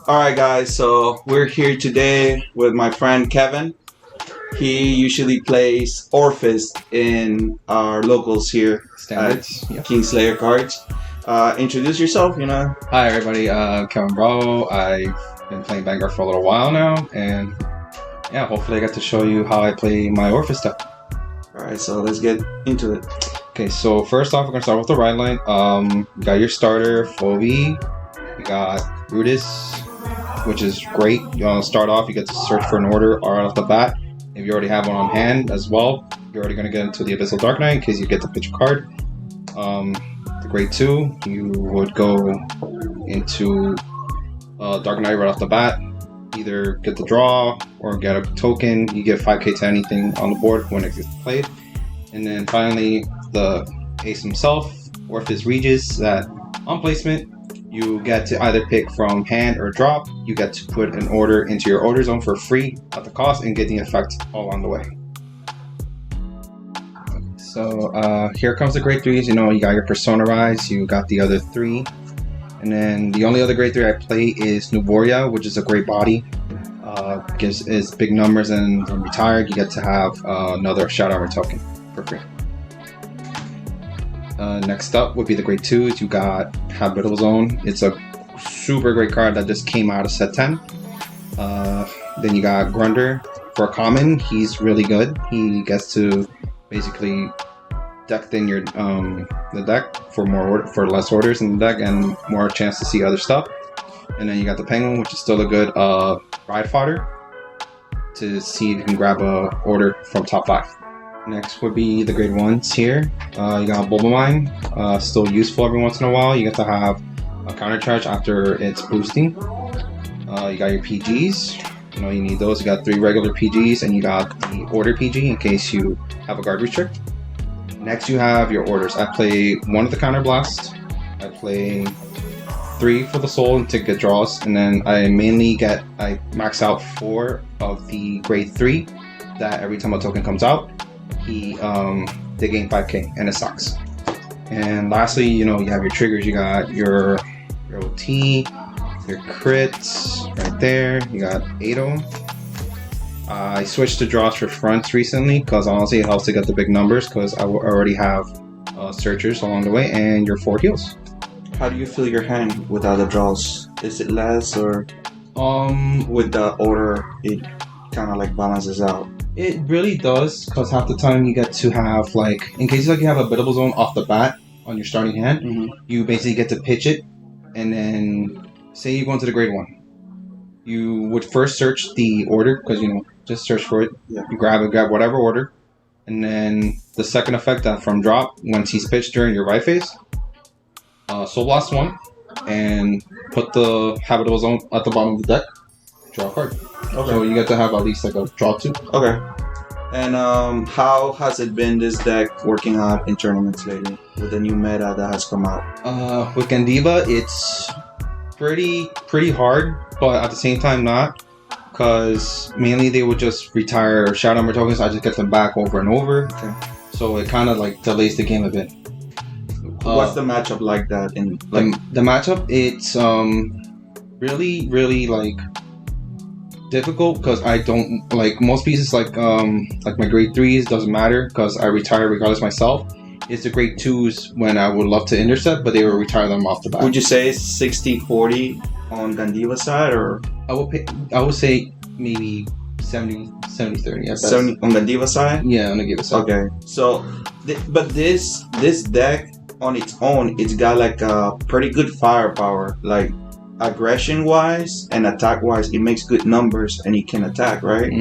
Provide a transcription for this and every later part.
Alright guys, so we're here today with my friend Kevin. He usually plays Orfist in our locals here Standards. at Kingslayer Cards. Introduce yourself, Hi everybody, Kevin Bravo. I've been playing Vanguard for a little while now, and yeah, hopefully I get to show you how I play my Orfist deck. Alright, so let's get into it. Okay, so first off, we're gonna start with the ride line. You got your starter, Phoebe. You got Regis, which is great. You want to start off, you get to search for an order right off the bat. If you already have one on hand as well, you're already going to get into the Abyssal Dark Knight in case you get to pitch a card. The grade 2, you would go into Dark Knight right off the bat. Either get the draw or get a token. You get 5k to anything on the board when it gets played. And then finally, the ace himself, Orfist Regis, that on placement, you get to either pick from hand or drop. You get to put an order into your order zone for free at the cost and get the effect all along the way. So here comes the grade 3s. You got your Persona Rise, you got the other 3. And then the only other grade 3 I play is Nuvoria, which is a great body. Gives is big numbers, and when retired, you get to have another Shadow Armor token for free. Next up would be the grade 2s. You got Habitable Zone. It's a super great card that just came out of set 10. Then you got Grunder for a common. He's really good. He gets to basically deck thin your the deck for less orders in the deck and more chance to see other stuff. And then you got the Penguin, which is still a good ride fodder to see if you can grab a order from top 5. Next would be the grade 1s here. You got Bulbamine, still useful every once in a while. You get to have a counter charge after it's boosting. You got your PGs. You need those. You got 3 regular PGs, and you got the order PG in case you have a guard restrict. Next, you have your orders. I play 1 of the counter blast. I play 3 for the soul and to get draws, and then I max out 4 of the grade 3. That every time a token comes out, they gain 5k, and it sucks. And lastly, you have your triggers. You got your OT, your crits right there. You got 8 of them. I switched to draws for fronts recently because honestly it helps to get the big numbers because I already have searchers along the way, and your 4 heals. How do you feel your hand without the draws? Is it less, or with the order it kind of like balances out? It really does, because half the time you get to have, in case you have a biddable zone off the bat on your starting hand, you basically get to pitch it, and then say you go into the grade 1. You would first search the order, because, just search for it. Yeah. You grab whatever order, and then the second effect from drop, once he's pitched during your right phase, Soul Blast 1, and put the habitable zone at the bottom of the deck, draw a card. Okay. So you get to have at least a draw 2. Okay. And how has it been, this deck, working out in tournaments lately with the new meta that has come out? With Gandiva, it's pretty hard, but at the same time not, because mainly they would just retire Shadow Armor tokens. I just get them back over and over. Okay. So it kind of delays the game a bit. What's the matchup like that? The matchup, it's really difficult, because I don't most pieces like my grade 3s doesn't matter because I retire regardless myself. It's the grade 2s when I would love to intercept, but they will retire them off the bat. Would you say 60-40 on Gandiva side, or I would say maybe 70-30. 70 on Gandiva side? Yeah, on the Gandiva side. Okay. So but this deck on its own, it's got a pretty good firepower, aggression wise and attack wise. It makes good numbers and it can attack, right?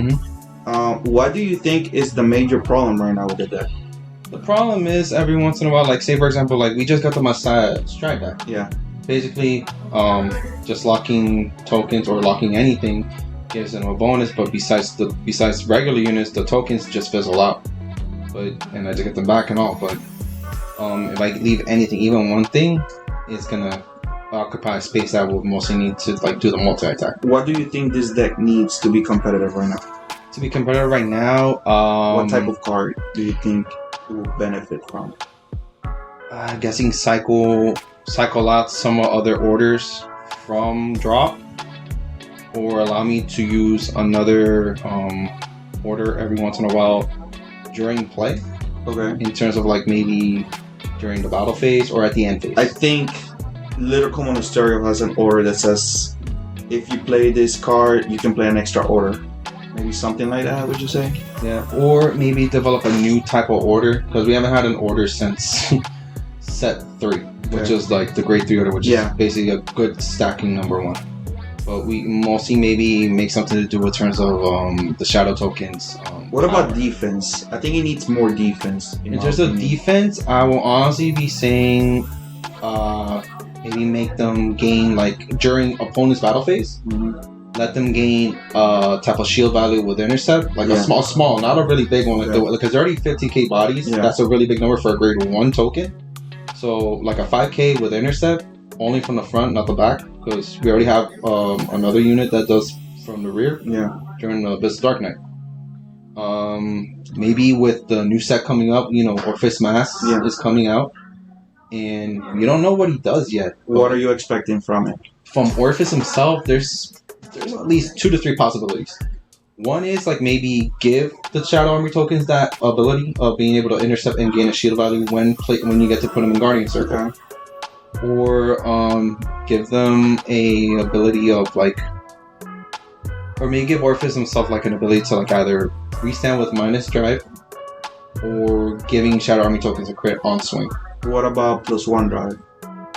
What do you think is the major problem right now with the deck? The problem is every once in a while, say for example, we just got the Messiah strike deck. Yeah. Basically, just locking tokens or locking anything gives them a bonus, but besides regular units, the tokens just fizzle out. And I just get them back and all. But if I leave anything, even one thing, it's gonna occupy space that would mostly need to do the multi-attack. What do you think this deck needs to be competitive right now? To be competitive right now, what type of card do you think will benefit from? I'm guessing cycle out some other orders from drop. or allow me to use another order every once in a while during play. Okay. In terms of like maybe during the battle phase or at the end phase. I think Lyrical Monasterio has an order that says if you play this card, you can play an extra order. Maybe something like that, would you say? Yeah, or maybe develop a new type of order, because we haven't had an order since set 3, which is like the grade 3 order, which is basically a good stacking number 1. But we mostly maybe make something to do with terms of the shadow tokens. What about defense? I think it needs more defense. In terms of defense, I will honestly be saying maybe make them gain, like during opponent's battle phase, let them gain type of shield value with intercept, like a small, not a really big one, like because they're already 50k bodies. That's a really big number for a grade 1 token. So like a 5k with intercept, only from the front, not the back, because we already have another unit that does from the rear. During the Abyss Dark Knight. Maybe with the new set coming up, Orfist Mask is coming out, and we don't know what he does yet. What are you expecting from it? From Orfist himself, there's at least 2 to 3 possibilities. One is like maybe give the Shadow Army tokens that ability of being able to intercept and gain a shield value when you get to put them in Guardian Circle. Okay. Or give them a ability of like, or maybe give Orfist himself like an ability to like either restand with minus drive, or giving Shadow Army tokens a crit on swing. What about +1 drive?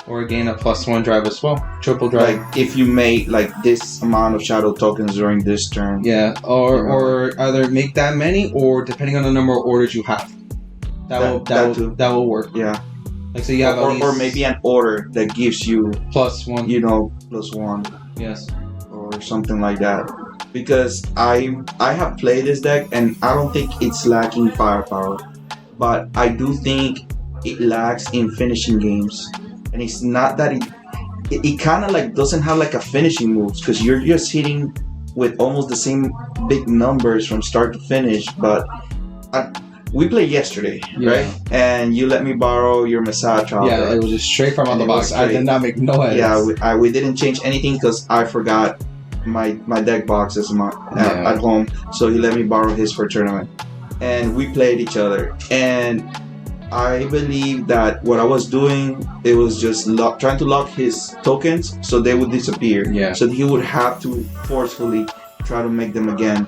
Or gain a +1 drive as well. Triple drive. Like if you made like this amount of shadow tokens during this turn. Yeah, or either make that many, or depending on the number of orders you have. That will work. Yeah. Like so you have or maybe an order that gives you +1. +1. Yes. Or something like that. Because I have played this deck and I don't think it's lacking firepower. But I do think it lacks in finishing games. And it's not that it kind of like doesn't have like a finishing moves, because you're just hitting with almost the same big numbers from start to finish. But we played yesterday, right? And you let me borrow your Messiah Chopper. Yeah, it was just straight from out the box. I did not make no edits. Yeah, we didn't change anything because I forgot my deck boxes at home. So he let me borrow his for tournament. And we played each other. And I believe that what I was doing, it was just trying to lock his tokens so they would disappear. Yeah. So he would have to forcefully try to make them again.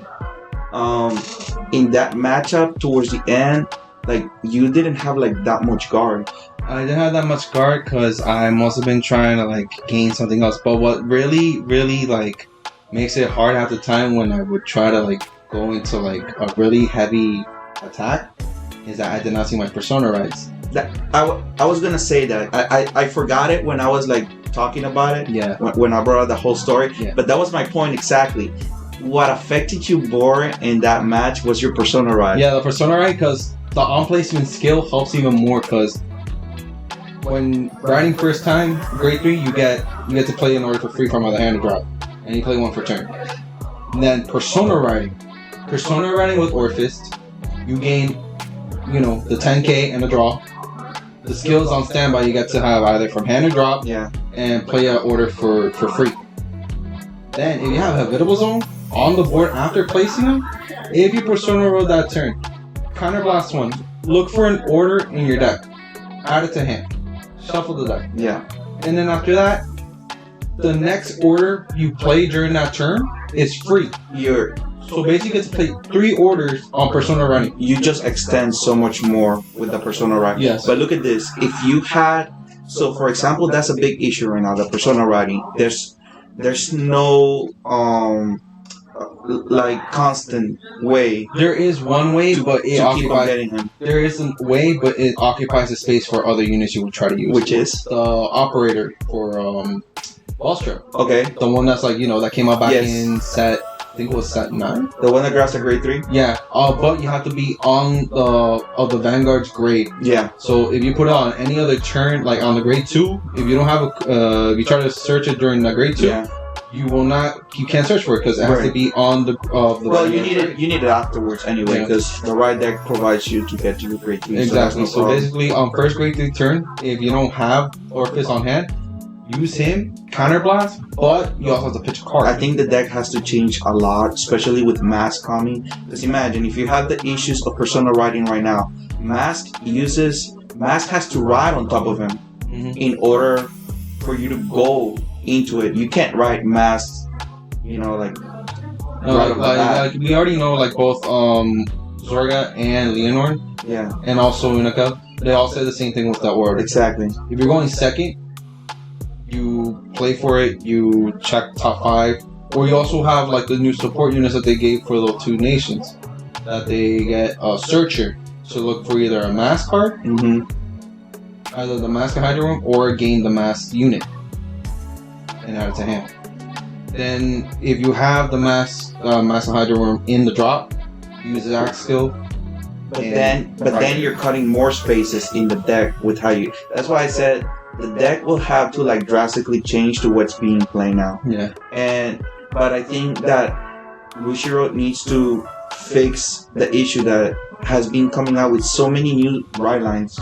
In that matchup towards the end, like you didn't have like that much guard. I didn't have that much guard because I must have been trying to like gain something else. But what really like makes it hard at the time when I would try to like go into like a really heavy attack is that I did not see my persona rights. I was gonna say that I forgot it when I was like talking about it. Yeah. When I brought out the whole story. Yeah. But that was my point exactly. What affected you more in that match was your persona right. Yeah, the persona right, because the on placement skill helps even more, because when riding first time grade 3, you get to play an order for free from other hand to drop, and you play one for turn. And then persona riding with Orfist, you gain the 10k and the draw. The skills on standby you get to have either from hand or drop, and play an order for free. Then if you have a Habitable Zone on the board after placing them, if you persona roll that turn, counterblast 1, look for an order in your deck, add it to hand, shuffle the deck. Yeah. And then after that, the next order you play during that turn is free. So basically you get to play 3 orders on persona running. You just extend so much more with the persona right. Yes. But look at this. If you had, so for example, that's a big issue right now, the persona riding. There's no like constant way. There is one way, but it occupies. Getting him. There is a way, but it occupies the space for other units you would try to use. Which is the operator for Ballstrip. Okay. The one that's like that came out back in set. I think it was set 9. The one that grabs a grade 3? Yeah. But you have to be on the Vanguard's grade. Yeah. So if you put it on any other turn, like on the grade 2, if you don't have if you try to search it during the grade 2, you can't search for it because it has to be on the well, you need it afterwards anyway, because the right deck provides you to get to your grade 3. Exactly. So basically on first grade 3 turn, if you don't have Orfist on hand, use him, counterblast, but you also have to pitch a card. I think the deck has to change a lot, especially with Mask coming. Because imagine if you have the issues of Persona riding right now, Mask has to ride on top of him in order for you to go into it. You can't ride Mask, like. Like we already know, like both Zorga and Leonor, and also Unica, they all say the same thing with that order. Exactly. If you're going second, you play for it, you check top 5, or you also have like the new support units that they gave for the 2 nations, that they get a Searcher to look for either a Mask card, either the Mask Hydro Room, or gain the Mask unit and add it to hand. Then, if you have the Mask Hydro Worm in the drop, use the Axe skill. But then you're cutting more spaces in the deck with how you. That's why I said the deck will have to like drastically change to what's being played now. Yeah. But I think that Bushiro needs to fix the issue that has been coming out with so many new ride lines,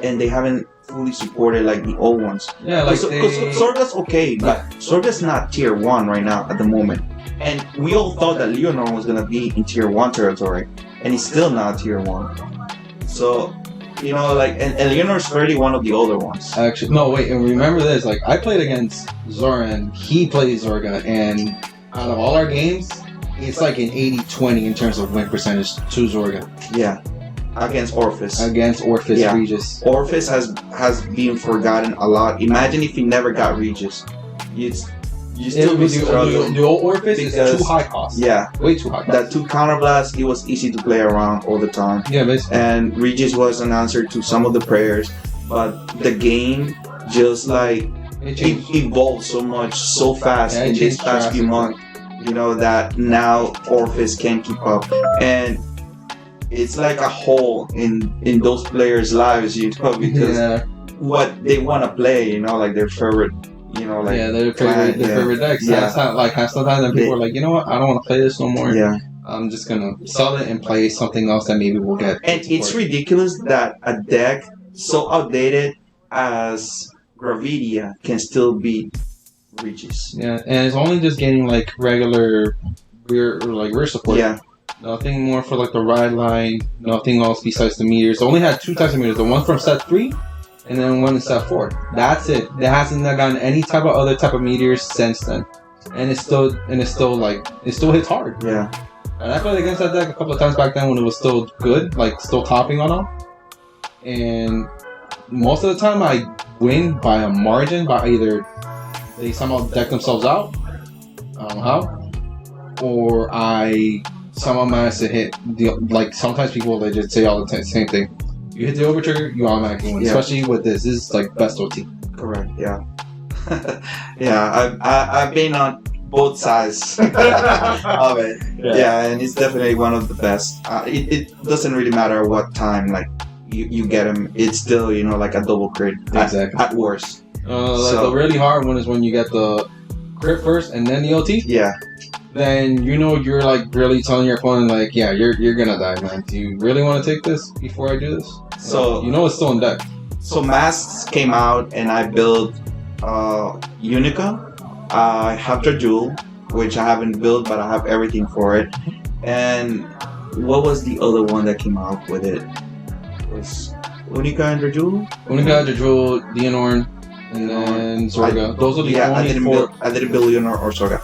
and they haven't fully supported like the old ones. Yeah, like Sorga's okay, but Sorga's not tier 1 right now at the moment. And we all thought that Leonor was gonna be in tier 1 territory, and he's still not tier 1. So, and Leonor's fairly one of the older ones. Actually, no, wait, and remember this, like, I played against Zora, and he played Zorga, and out of all our games, it's like an 80-20 in terms of win percentage to Zorga. Yeah. Against Orfist, Regis. Orfist has been forgotten a lot. Imagine if he never got Regis. You still be struggling. The old Orfist is too high cost. Yeah. Way too high cost. That 2 counterblast, it was easy to play around all the time. Yeah, basically. And Regis was an answer to some of the prayers. But the game just like it evolved so much, so fast in this past few months. That now Orfist can't keep up. And it's like a hole in those players' lives, because what they want to play, like their favorite, their favorite decks. Yeah, it's not like sometimes people are like, you know what, I don't want to play this no more. Yeah, I'm just gonna sell it and play something else that maybe we'll get. And it's ridiculous that a deck so outdated as Gravidia can still beat Regis. Yeah, and it's only just getting like regular rear support. Yeah. Nothing more for like the ride line, nothing else besides the meters. It only had 2 types of meters, the one from set 3 and then one in set 4. That's it. It hasn't gotten any type of other type of meteors since then. And it still hits hard. Yeah. And I played against that deck a couple of times back then when it was still good, like still topping on them. And most of the time I win by a margin, by either they somehow deck themselves out, I don't know how, or someone managed to hit like sometimes people they just say all the same thing. You hit the overtrigger, you automatically win. Yeah. Especially with this is like best OT. Correct. Yeah. Yeah. I've been on both sides of it. Yeah, and it's definitely one of the best. It doesn't really matter what time like you get him. It's still like a double crit. Exactly. At worst. The really hard one is when you get the crit first and then the OT. Yeah. Then you're like really telling your opponent like, yeah, you're gonna die, man. Do you really want to take this before I do this? So it's still in deck. So Masks came out and I built Unica. I have Drajul, which I haven't built, but I have everything for it. And what was the other one that came out with it? It was Unica and Drajul? Unica, Drajul, Leonor, and then Zorga. Those are the only four. I didn't build Leonor or Zorga.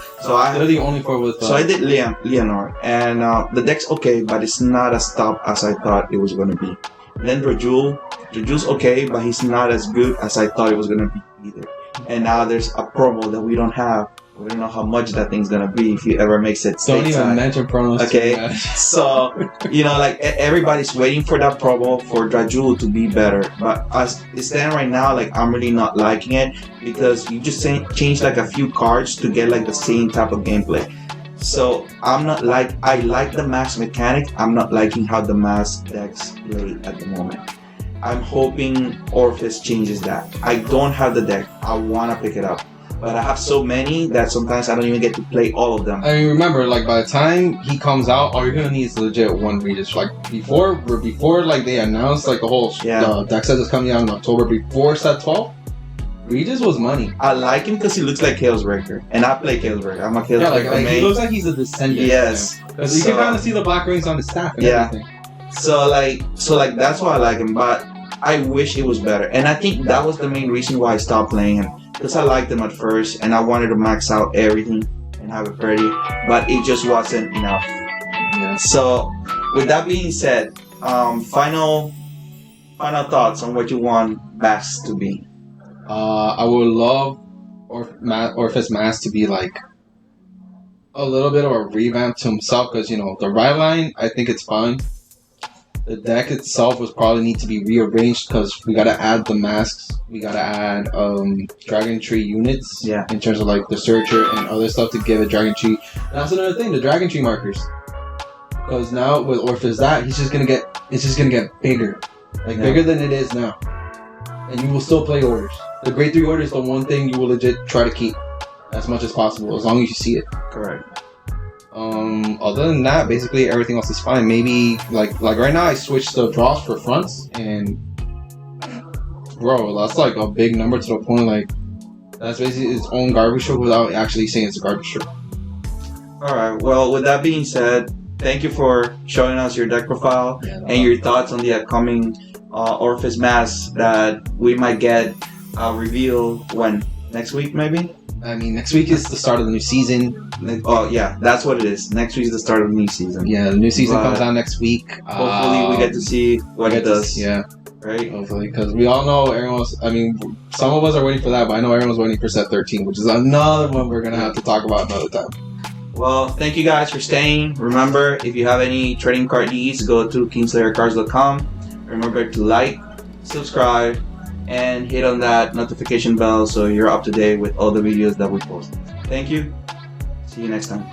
They're the only four with. So I did Leonor, and the deck's okay, but it's not as top as I thought it was going to be. Then Drajul's okay, but he's not as good as I thought it was going to be either. And now there's a promo that we don't have. We don't know how much that thing's gonna be if he ever makes it. Don't even mention promos. Okay, so like everybody's waiting for that promo for Drajul to be better. But as it stands right now, like I'm really not liking it because you just change like a few cards to get like the same type of gameplay. So I'm not like I like the max mechanic. I'm not liking how the max decks play at the moment. I'm hoping Orfist changes that. I don't have the deck. I want to pick it up. But I have so many that sometimes I don't even get to play all of them. I mean, remember, like, by the time he comes out, all you're going to need is legit one Regis. Like, before, like, they announced, like, the whole deck set is coming out in October before set 12, Regis was money. I like him because he looks like Chaos Breaker, and I play Chaos Breaker. I'm a Chaos Yeah, Breaker like he main. looks like he's a descendant. Yes. Because you can kind of see the black rings on his staff and everything. So like that's why I like him, but I wish it was better. And I think that was the main reason why I stopped playing him. Because I liked him at first and I wanted to max out everything and have it pretty, but it just wasn't enough. Yeah. So with that being said, final thoughts on what you want Bass to be. I would love Orfist Mass to be like a little bit of a revamp to himself, because the ride line, I think it's fine. The deck itself would probably need to be rearranged, because we gotta add the masks, we gotta add Dragon Tree units, in terms of like the Searcher and other stuff to give a Dragon Tree. That's another thing, the Dragon Tree markers, because now with Orfist that it's just gonna get bigger, bigger than it is now, and you will still play orders. The Grade 3 order is the one thing you will legit try to keep as much as possible, as long as you see it. Correct. Other than that, basically everything else is fine. Maybe like right now I switched the draws for fronts, and bro, that's like a big number to the point like that's basically its own garbage truck without actually saying it's a garbage truck. Alright, well with that being said, thank you for showing us your deck profile and your thoughts on the upcoming Orfist Mass that we might get revealed when? Next week maybe? I mean, next week is the start of the new season. Oh yeah, that's what it is. Next week is the start of the new season. Yeah, the new season comes out next week. Hopefully we get to see what it does. Yeah. Right? Hopefully, because we all know some of us are waiting for that, but I know everyone's waiting for set 13, which is another one we're going to have to talk about another time. Well, thank you guys for staying. Remember, if you have any trading card needs, go to kingslayercards.com. Remember to like, subscribe, and hit on that notification bell so you're up to date with all the videos that we post. Thank you. See you next time.